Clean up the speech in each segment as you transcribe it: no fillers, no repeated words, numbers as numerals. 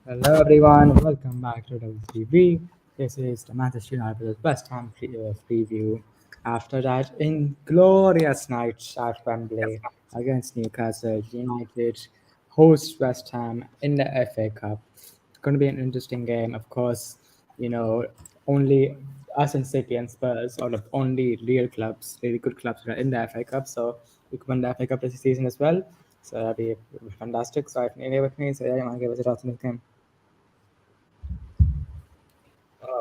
Hello everyone, welcome back to WTV. This is the Manchester United vs West Ham preview. After that inglorious night at Wembley against Newcastle United, host West Ham in the FA Cup. It's going to be an interesting game, of course. You know, only us and City and Spurs are the only real clubs, really good clubs that are in the FA Cup. So we could win the FA Cup this season as well. So that'd be fantastic. So if you're here with me, so yeah, you want to give us a shot in this game.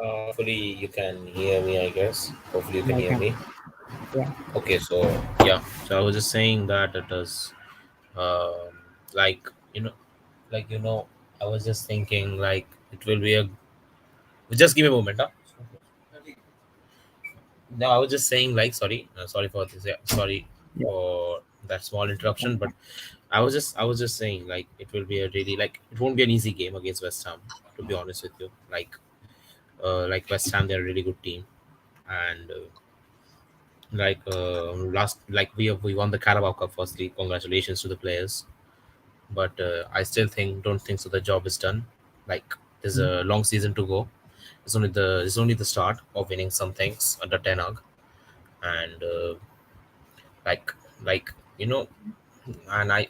Hopefully you can hear me, I guess. Hopefully you can Yeah, I hear can. me. Yeah. Okay, so yeah. So I was just saying that it is um like you know I was just thinking like it will be a just give me a moment, huh? No, I was just saying like sorry for this, yeah, sorry Yeah. for that small Okay. interruption, but I was just saying like it will be a really like it won't be an easy game against West Ham, to be honest with you. Like West Ham, they're a really good team, and last like we won the Carabao Cup. Firstly, congratulations to the players, but I still don't think so. The job is done. Like there's Mhm. a long season to go. It's only the start of winning some things under Ten Hag, and like like you know, and I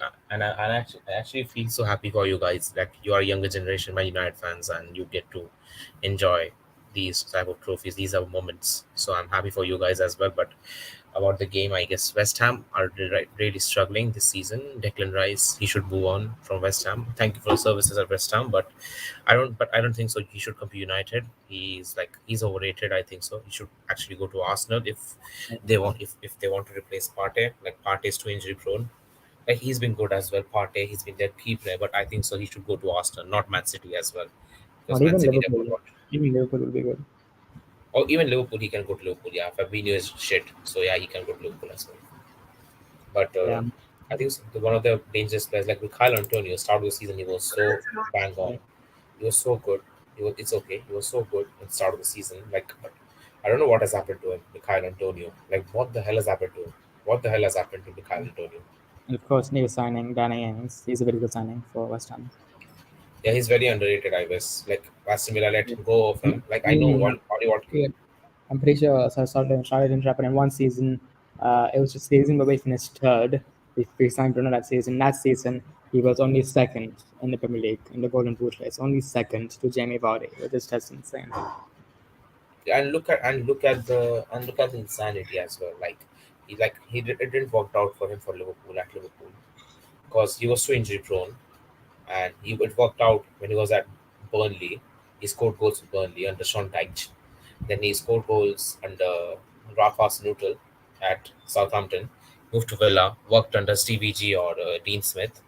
actually feel so happy for you guys that you are younger generation Man United fans and you get to enjoy these type of trophies. These are moments, so I'm happy for you guys as well. But about the game, I guess West Ham are really struggling this season. Declan Rice, he should move on from West Ham. Thank you for the services at West Ham, but I don't think so. He should come to United. He's overrated. I think so. He should actually go to Arsenal if they want to replace Partey. Like Partey is too injury prone. Like he's been good as well. Partey, he's been their key player, but I think so. He should go to Arsenal, not Man City as well, Or because Man even City they've Liverpool. got what Even Liverpool will be good. or even Liverpool. He can go to Liverpool. Yeah, Fabinho is shit, so yeah, he can go to Liverpool as well. But Yeah. I think one of the dangerous players, like with Kyle Antonio, start of the season, he was so bang on. Yeah. He was so good. It's okay. He was so good at the start of the season. Like, but I don't know what has happened to him, Mikhail Antonio. Like, what the hell has happened to him? What the hell has happened to Mikhail Antonio? And of course, new signing, Danny Ings. He's a very good signing for West Ham. Yeah, he's very underrated, I guess. Like, Aston Villa let go of I him. Like, I know mean, Ollie Watkins. yeah, I'm pretty sure so sorry to interrupt, but in one season, it was just season where we finished third. We signed Bruno that season. That season, he was only second in the Premier League in the Golden Boot race, only second to Jamie Vardy, which is just insane. And look at the insanity as well. Like, it didn't work out for him for Liverpool at Liverpool because he was so injury prone, and it worked out when he was at Burnley. He scored goals for Burnley under Sean Dyche. Then he scored goals under Rafa Hasenhüttl at Southampton. Moved to Villa, worked under Stevie G or Dean Smith.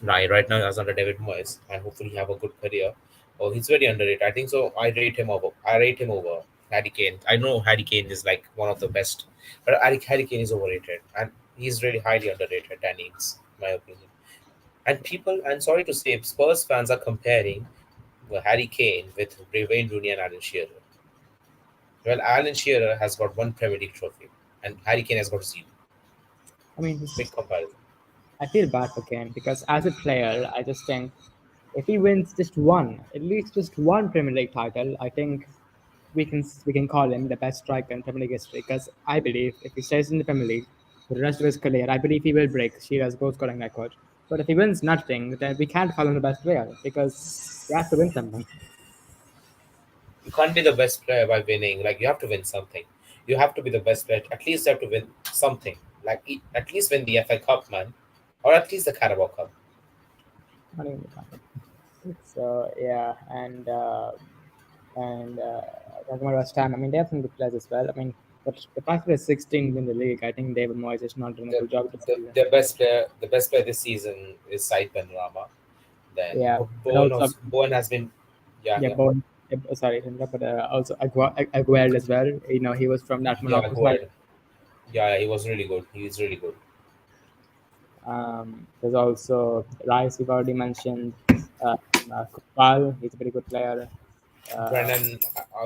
Right now, he's under David Moyes, and hopefully he have a good career. Oh, he's very underrated. I think so. I rate him over Harry Kane. I know Harry Kane is like one of the best, but Harry Kane is overrated, and he's really highly underrated. Danny Ings, my opinion. And people, and sorry to say, Spurs fans are comparing Harry Kane with Wayne Rooney and Alan Shearer. Well, Alan Shearer has got one Premier League trophy, and Harry Kane has got zero. I mean, Big comparison. I feel bad for Kane because as a player, I just think if he wins just one, at least just one Premier League title, I think we can call him the best striker in Premier League history. Because I believe if he stays in the Premier League for the rest of his career, I believe he will break Shearer's goal scoring record. But if he wins nothing, then we can't call him the best player because he has to win something. You can't be the best player by winning. Like you have to win something. You have to be the best player. At least you have to win something. Like at least win the FA Cup, man, or at least the Carabao Cup. Not even the title. So yeah, and talking about West Ham, I mean they have some good players as well. I mean, but the fact that they're 16th in the league, I think David Moyes is not doing a The, good job this the, season. the best player this season is Said Benrahma. Then Yeah, but Bowen also was Bowen has been, yeah, yeah, yeah, Bowen. Sorry, to interrupt, but also Aguero as well. You know, he was from that yeah. Morocco Go side. ahead. Yeah, he was really good. He is really good. There's also Rice, we've already mentioned. Uh, Kupal, he's a very good player. Uh, Brennan,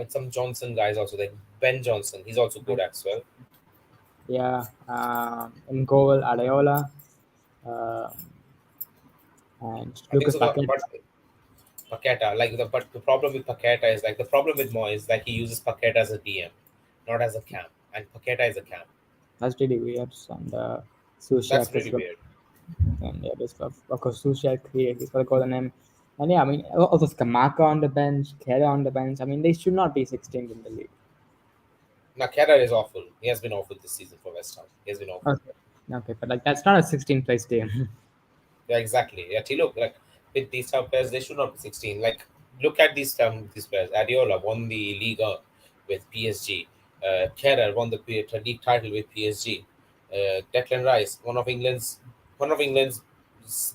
some Johnson guys also. Like Ben Johnson, he's also good as well. yeah, in goal, Adeola, um, and I think Lucas so. Paqueta. Paqueta, but the problem with Paqueta is the problem with Moy is he uses Paqueta as a DM, not as a cam, and Paqueta is a cam. That's really weird. And That's Sushek is really weird. and yeah, this of course Sushek he's got to call the name. And yeah, I mean also Skamaka on the bench, Kera on the bench. I mean they should not be 16th in the league. Nakata is awful. He has been awful this season for West Ham. He has been awful. Okay, okay, but that's not a 16th place team. Yeah, exactly. Yeah, Tilo, with these top players, they should not be 16. Look at these players. Adiola won the Liga with PSG. Kerr won the league title with PSG. Declan Rice, one of England's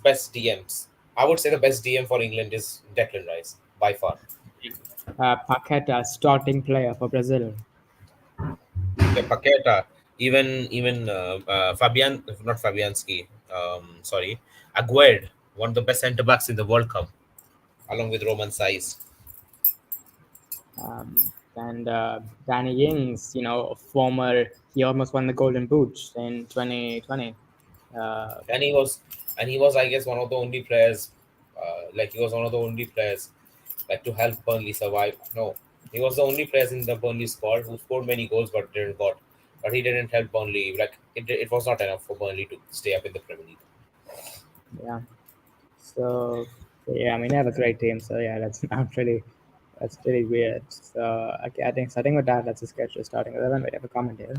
best DMs. I would say the best DM for England is Declan Rice by far. Paqueta, starting player for Brazil. Yeah, Paqueta, even Fabian, not Fabianski. Sorry, Aguerd, one of the best centre backs in the World Cup, along with Roman Saiz. And Danny Ings, he almost won the Golden Boot in 2020. Uh, and he was, I guess, one of the only players, he was one of the only players to help Burnley survive. No, he was the only player in the Burnley squad who scored many goals but he didn't help Burnley. It was not enough for Burnley to stay up in the Premier League. yeah. So yeah, I mean, they have a great team. So yeah, that's really weird. So okay, I think starting with that, let's just get to starting 11. We have a comment here.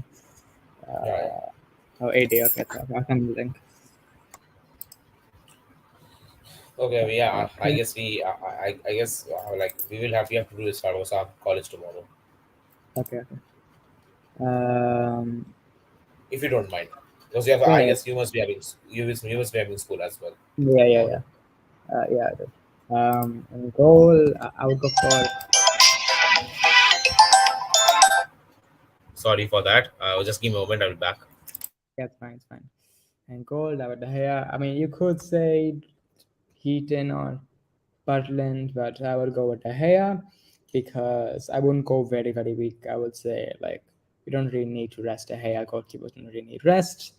Right. Oh, AD. Okay, so I'll send the link. Okay, yeah. I Okay. guess we have to do this start of our college tomorrow, Okay. Um, if you don't mind, because you have. yeah, I yeah, guess you must be having school as well yeah, yeah, tomorrow. yeah. Yeah, I do. And goal, I would go for Sorry for that. Just give me a moment. I'll be back. yeah, it's fine. And goal, David De Gea. I mean, you could say Heaton or Butland, but I would go with De Gea because I wouldn't go very, very weak. I would say we don't really need to rest De Gea. Goalkeepers don't really need rest.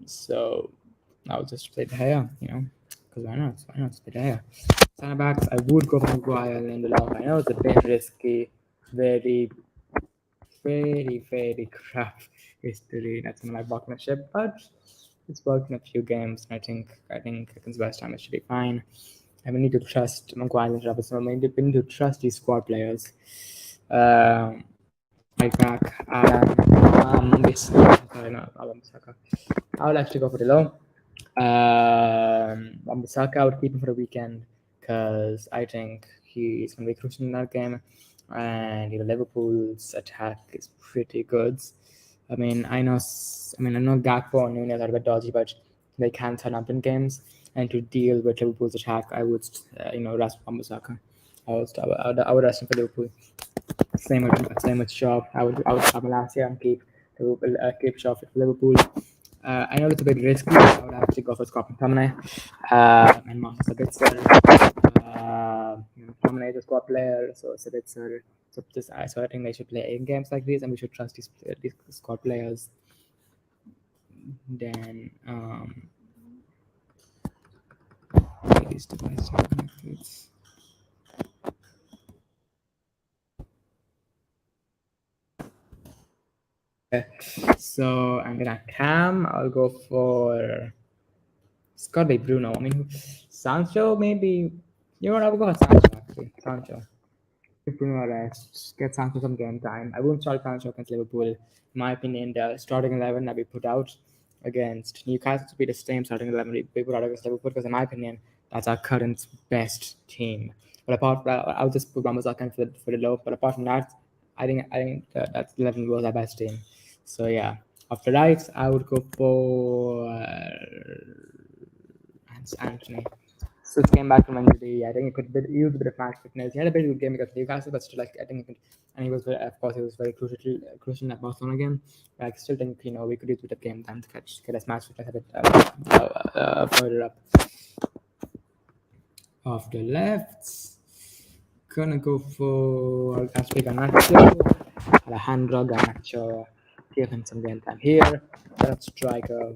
So I'll just play De Gea, because why not? Why not? It's De Gea. Center backs, I would go for Maguire and Lindelof. I know it's a bit risky, very, very, very crap history. That's my partnership, but it's worked in a few games. And I think against West Ham it should be fine. And we need to trust Maguire and Robertson. We need to trust these squad players. Right back, sorry, no, Wan-Bissaka. I would actually go for the low. Wan-Bissaka, I would keep him for the weekend because I think he's going to be crucial in that game. And Liverpool's attack is pretty good. I know Gakpo and Nunez are a bit dodgy, but they can turn up in games. And to deal with Liverpool's attack, I would, rest Wan-Bissaka. I would rest him for Liverpool. Same with Shaw. I would have Malacia and keep Shaw for Liverpool. I know it's a bit risky. But I would actually go for Scott McTominay and Marcus Sabitzer. McTominay is a squad player, so Sabitzer. So I think they should play in games like these, and we should trust these squad players. Then these devices are connected. So I'm gonna Cam. I'll go for Scotty Bruno. I mean, Sancho maybe. You know what? I'll go for Sancho actually. Sancho. If Bruno rest, get Sancho some game time. I wouldn't start Sancho against Liverpool. In my opinion, the starting 11 that we put out against Newcastle to be the same starting 11 we put out against Liverpool because, in my opinion, that's our current best team. But apart from that, I'll just put Wan-Bissaka for the low. But apart from that, I think that 11 was our best team. So yeah, after that, I would go for Anthony. Switch came back from injury. I think it could use a bit of match fitness. He had a very good game against Newcastle, but still, I think and he was of course, he was very crucial at Barcelona game. But I still think we could use a bit of game time to get us match fitness a bit further up. Off the left, gonna go for Garnacho, Alejandro Garnacho. Give him some game time here. That striker,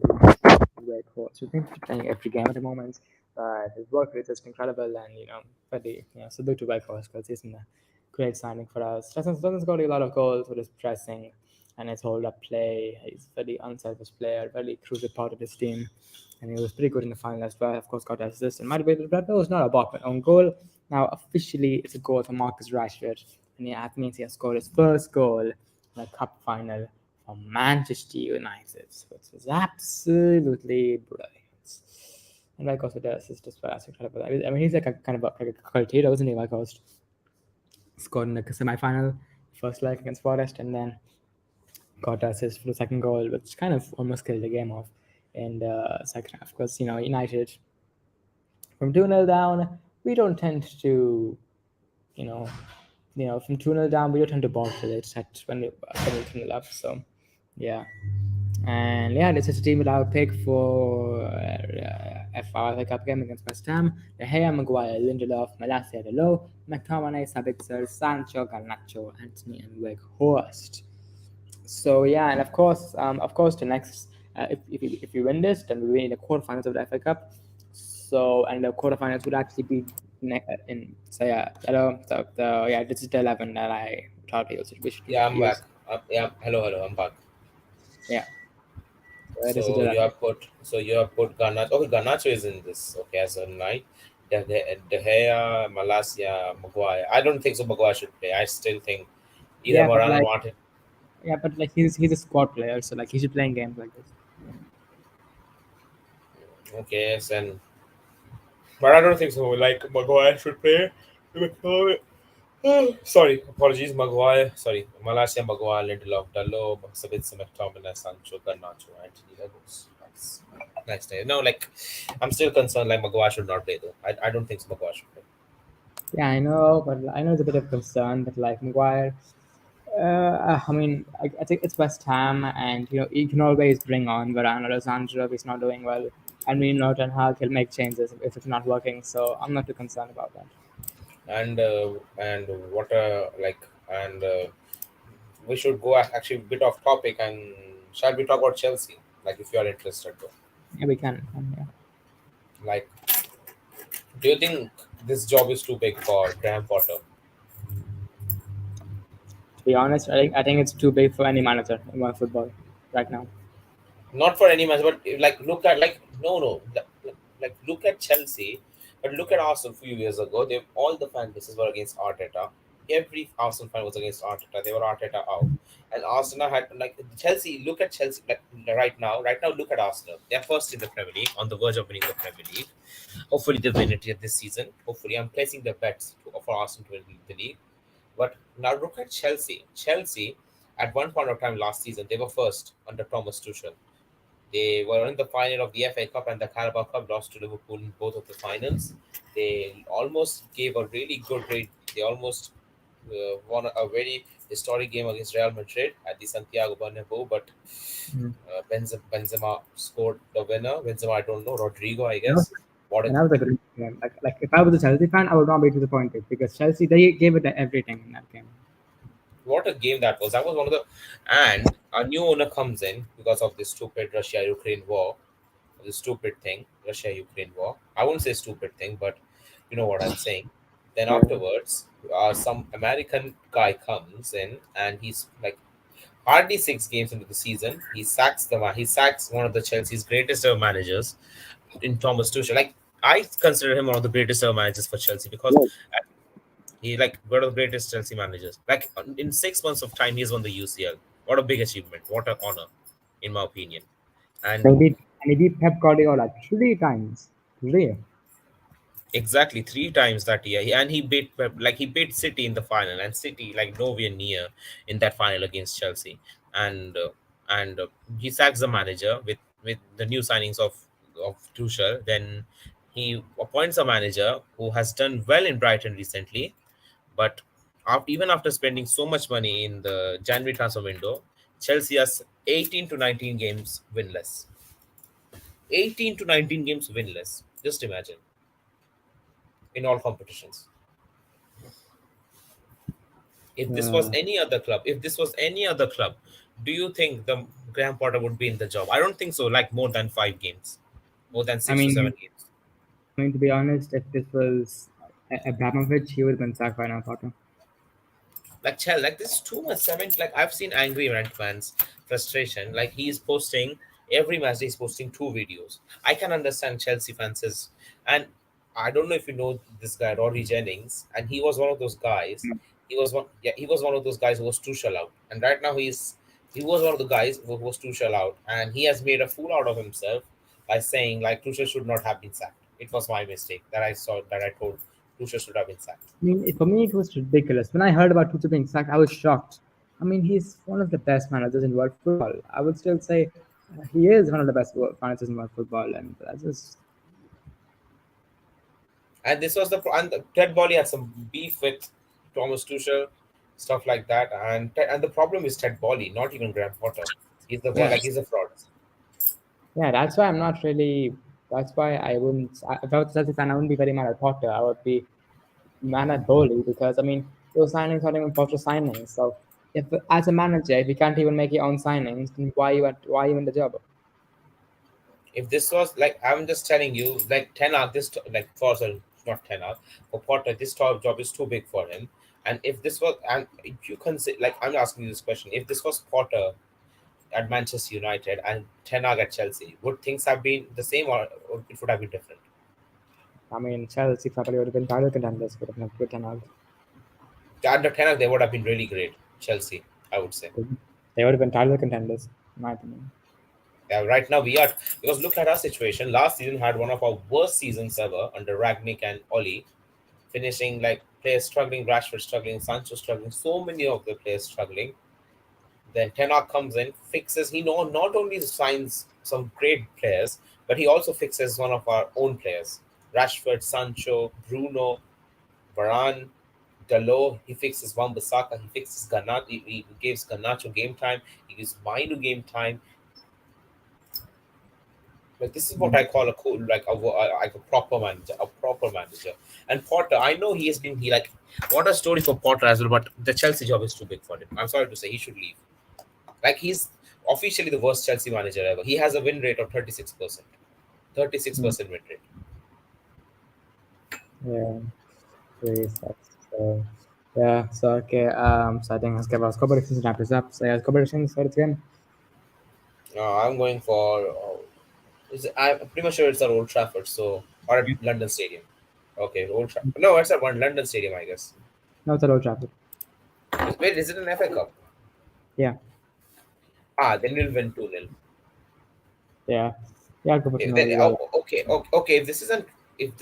great coach. We think he's playing every game at the moment. but his work is just incredible, and very so do to Weghorst because he's a great signing for us. Doesn't score a lot of goals with his pressing and his hold up play. He's a very unselfish player, very crucial part of his team, and he was pretty good in the final as well. Of course, got an assist and might be that was not a Bachmann own goal. Now officially, it's a goal for Marcus Rashford, and yeah, that means he has scored his first goal in a cup final for Manchester United, which is absolutely brilliant. And Weghorst with the assist as well. That's incredible. I mean, he's like a kind of like a Coltado, isn't he? Weghorst scored in the semi-final, first leg against Forest, and then got assist for the second goal, which kind of almost killed the game off in the second half. Because United from 2-0 down, we don't tend to, you know, from 2-0 down, we don't tend to bottle it at when we 2-0 up. So, yeah. And yeah, this is a team that I would pick for FA Cup game against West Ham. De Gea, Maguire, Lindelof, Malacia, Delo, McTominay, Sabitzer, Sancho, Garnacho, Anthony, and Weghorst. So yeah, and of course, the next if we win this, then we win the quarterfinals of the FA Cup. So and the quarterfinals would actually be in so yeah, this is the 11 that I thought we should Yeah, I'm use. back. Yeah, hello, I'm back. Yeah, this is the So you 11. have put Garnacho. Okay, Garnacho is in this. Okay, as a nine. De Gea, Malacia, Maguire. I don't think so. Maguire should play. I still think either Yeah, but Moran or like Martin. he's a squad player, so like he should play in games like this. Okay, yes, and but I don't think so. Like Maguire should play. Sorry, apologies, Maguire. Sorry, Malacia, Maguire, Lindelof, Dalot, Sabitzer, McTominay, Sancho, Garnacho, Anthony. Nice name. No, like I'm still concerned. Like Maguire should not play though. I don't think so Maguire should play. Yeah, I know, but I know it's a bit of concern. But like Maguire, I mean, I think it's West Ham, and you can always bring on Varane or Sandro if he's not doing well. And we know Ten Hag he'll make changes if it's not working. So I'm not too concerned about that. And what like and we should go actually a bit off topic and shall we talk about Chelsea? Like if you are interested though. Yeah, we can. Yeah. Like, do you think this job is too big for Graham Potter? To be honest, I think it's too big for any manager in world football right now. Not for any match, but like look at like no, like look at Chelsea, but look at Arsenal a few years ago. They all the fan bases were against Arteta. Every Arsenal fan was against Arteta. They were Arteta out, and Arsenal had like Chelsea. Look at Chelsea like right now. Right now, look at Arsenal. They're first in the Premier League, on the verge of winning the Premier League. Hopefully, they win it yet this season. Hopefully, I'm placing the bets for Arsenal to win the league. But now look at Chelsea. Chelsea, at one point of time last season, they were first under Thomas Tuchel. They were in the final of the FA Cup and the Carabao Cup, lost to Liverpool in both of the finals. They almost gave a really good rate. They almost won a very historic game against Real Madrid at the Santiago Bernabeu, but Mm. Benzema scored the winner. Benzema, I don't know, Rodrigo, I And that was, guess. What a and that was a great game. Like if I was a Chelsea fan, I would not be disappointed because Chelsea they gave it everything in that game. what a game that was. That was one of the and a new owner comes in because of this stupid Russia-Ukraine war. The stupid thing, Russia-Ukraine war. I won't say stupid thing, but you know what I'm saying. Then Yeah. afterwards, some American guy comes in and he's like hardly 6 games into the season, he sacks the man. He sacks one of the Chelsea's greatest ever managers in Thomas Tuchel. Like I consider him one of the greatest ever managers for Chelsea because he like one of the greatest Chelsea managers. Like in 6 months of time, he's won the UCL. What a big achievement! What an honor, in my opinion. And He beat Pep Guardiola 3 times. Three. exactly 3 times that year, and he beat like he beat City in the final, and City like nowhere near in that final against Chelsea, and he sacks the manager with the new signings of Tuchel. Then he appoints a manager who has done well in Brighton recently, but even after spending so much money in the January transfer window, Chelsea has 18 to 19 games winless. 18 to 19 games winless. Just imagine in all competitions. Uh, If this was any other club, do you think the Graham Potter would be in the job? I don't think so. Like more than 5 games, more than I 6 to 7 mean, games. I mean, to be honest, if this was Abramovich, he would have been sacked by now, Potter. Like Chel, like this is too much. Seven, like I've seen angry rant fans frustration. Like he's posting every match. He's posting two videos. I can understand Chelsea fans is, and I don't know if you know this guy Rory Jennings, and he was one of those guys. He was one, yeah, he was one of those guys who was Tuchel out, and right now he was one of the guys who was Tuchel out, and he has made a fool out of himself by saying like Tuchel should not have been sacked. It was my mistake that I saw that I told Tuchel should have been sacked. I mean, for me, it was ridiculous. When I heard about Tuchel being sacked, I was shocked. I mean, he's one of the best managers in world football. I would still say he is one of the best managers in world football, and that's just And this was and Ted Bolly had some beef with Thomas Tuchel, stuff like that. And the problem is Ted Bolly, not even Graham Potter. He's the one yeah, like he's a fraud. yeah. That's why I'm not really. That's why I wouldn't. If I was a Chelsea fan, I wouldn't be very mad at Potter. I would be mad at Bowley because I mean those signings aren't even Potter signings. So if as a manager, if you can't even make your own signings, then why even the job? If this was like I'm just telling you, like Ten Hag, like for sorry, not Ten Hag, for Potter, this top job is too big for him. And if this was and if you consider like I'm asking you this question, if this was Potter at Manchester United and Ten Hag at Chelsea, would things have been the same or it would have been different? I mean Chelsea probably would have been title contenders with with Ten Hag. Under Ten Hag, they would have been really great. Chelsea, I would say. They would have been title contenders, in my opinion. Yeah, right now we are because look at our situation. Last season had one of our worst seasons ever under Ragnick and Oli, finishing like players struggling, Rashford struggling, Sancho struggling, so many of the players struggling. Then Tenok comes in, fixes. He not only signs some great players, but he also fixes one of our own players, Rashford, Sancho, Bruno, Varane, Dalot. He fixes Wan-Bissaka. He fixes Garnacho. He gives Garnacho game time. He gives Mainu game time. Like this is what I call a cool, like a proper manager, a proper manager. And Potter, I know he has been he like what a story for Potter as well, but the Chelsea job is too big for him. I'm sorry to say he should leave. Like he's officially the worst Chelsea manager ever. He has a win rate of 36%. 36% win rate. Yeah, really sucks. So yeah, so okay. So I think let's give our score predictions and wrap this up. So yeah, score predictions for this game. I'm going for. I'm pretty much sure it's at Old Trafford, so or at Yeah. London Stadium. Okay, Old Trafford. No, it's at one London Stadium, I guess. No, it's a Old Trafford. Wait, is it an FA Cup? Yeah, Then we'll win 2-0. yeah, yeah. I'll go for If 2-0 then, as well. okay. If this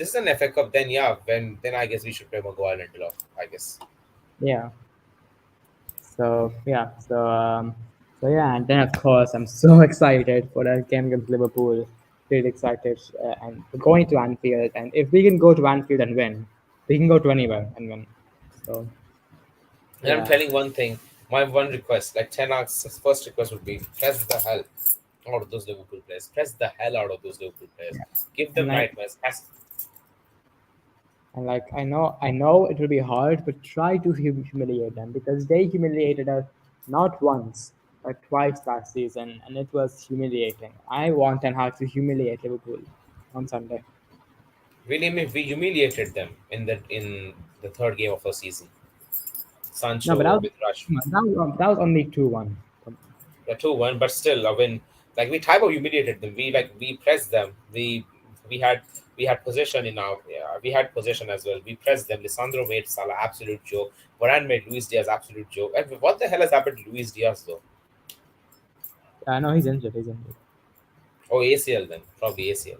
is an FA Cup, then yeah, then I guess we should play Maguire and Lindelof. I guess. Yeah. So yeah, so yeah, and then of course I'm so excited for that game against Liverpool. Really excited, and we're going to Anfield, and if we can go to Anfield and win, we can go to anywhere and win. So And I'm yeah, telling one thing. My one request, like Ten Hag's first request would be press the hell out of those Liverpool players. Press the hell out of those Liverpool players. yeah. Give And them like nightmares. I know it will be hard, but try to humiliate them because they humiliated us not once but twice last season, and it was humiliating. I want Ten Hag to humiliate Liverpool on Sunday. We humiliated them in the third game of our season. No, but Sancho with Rush. that was only 2-1. Yeah, 2-1, but still a win. Like we type of humiliated them. We pressed them. We had possession in our yeah, we had possession as well. We pressed them. Lisandro made Salah absolute joke. Varane made Luis Diaz absolute joke. And what the hell has happened to Luis Diaz though? No, he's injured. He's injured. Oh, ACL then. Probably ACL.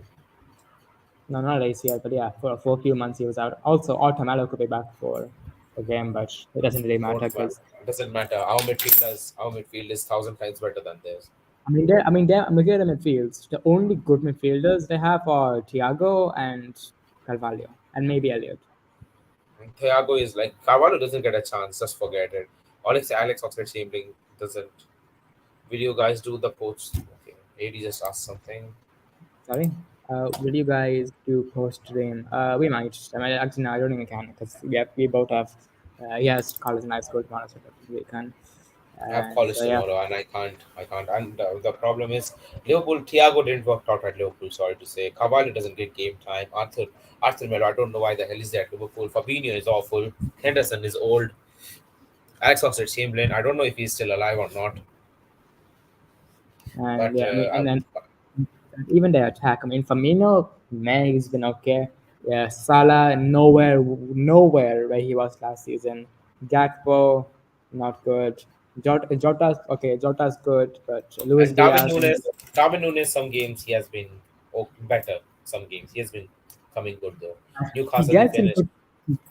No, not ACL, but yeah, for a few months he was out. Also, Automalo could be back for the game, but it doesn't really matter Don't matter. because Doesn't matter. Our midfield is thousand times better than theirs. I'm looking at the midfields. The only good midfielders they have are Thiago and Carvalho, and maybe Elliot. And Thiago is like Carvalho doesn't get a chance. Just forget it. Alex Oxlade-Chamberlain doesn't. Will you guys do the post? Okay, AD just asked something. Sorry. Will you guys do post stream? We might. I mean, actually, no, I don't think we can because we both have. Yes, Carlos and I scored tomorrow, so we can. I have And college so yeah, tomorrow, and I can't. And the problem is, Liverpool. Thiago didn't work out at Liverpool. Sorry to say, Cavalli doesn't get game time. Arthur Melo, I don't know why the hell is there at Liverpool. Fabinho is awful. Henderson is old. Alex Oxlade-Chamberlain, I don't know if he's still alive or not. and But yeah, I mean, and then even the attack. I mean, Firmino, man, he's been okay. Yeah, Salah nowhere where he was last season. Gakpo, not good. Jota's okay. Jota's good, but Luis and Darwin Diaz. Nunes, Darwin Nunes, some games he has been better. Some games he has been coming good though. He Newcastle he gets in finished. good,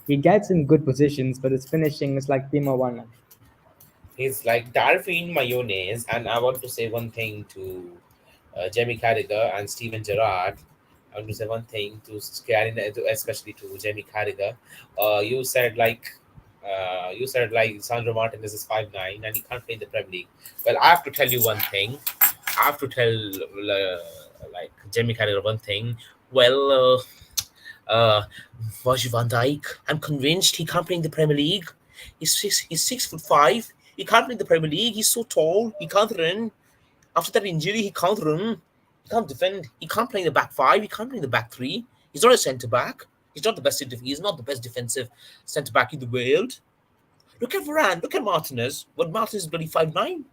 he gets in good positions, but his finishing is like Timo Werner. He's like Darwin mayonnaise. And I want to say one thing to Jamie Carragher and Steven Gerrard. I want to say one thing to especially to Jamie Carragher. You said like Sandro Martinez is 5'9" and he can't play in the Premier League. Well, I have to tell you one thing. I have to tell like Jamie Carragher one thing. Well, Virgil van Dijk, I'm convinced he can't play in the Premier League. He's 6'5". He can't play in the Premier League. He's so tall. He can't run. After that injury, he can't run. He can't defend. He can't play in the back five. He can't play in the back three. He's not a centre back. He's not the best. He's not the best defensive centre back in the world. Look at Varane. Look at Martinez. But Martinez is bloody 5'9".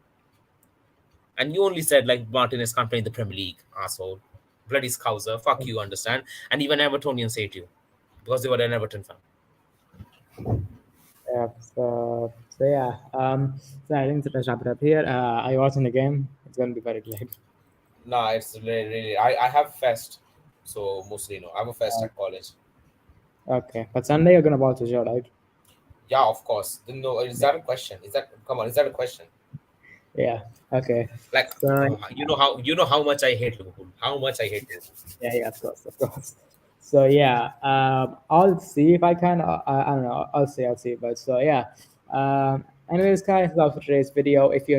And you only said like Martinez can't play in the Premier League, asshole. Bloody scouser. Fuck you, understand? And even Evertonians hate you because they were an Everton fan. Yeah, so yeah. So I think let's wrap it up here. I was in the game. It's gonna be very late. Nah, it's really. I have fest, so mostly no. I have a fest at college. Okay, but Sunday you're gonna watch the show, right? Yeah, of course. Then no, is that a question? Is that come on? Is that a question? Yeah. Okay. Like, So you know how much I hate Liverpool. How much I hate Liverpool. yeah, of course. So yeah, I'll see if I can. I don't know. I'll see. But so yeah. Anyways, guys, that was for today's video. If you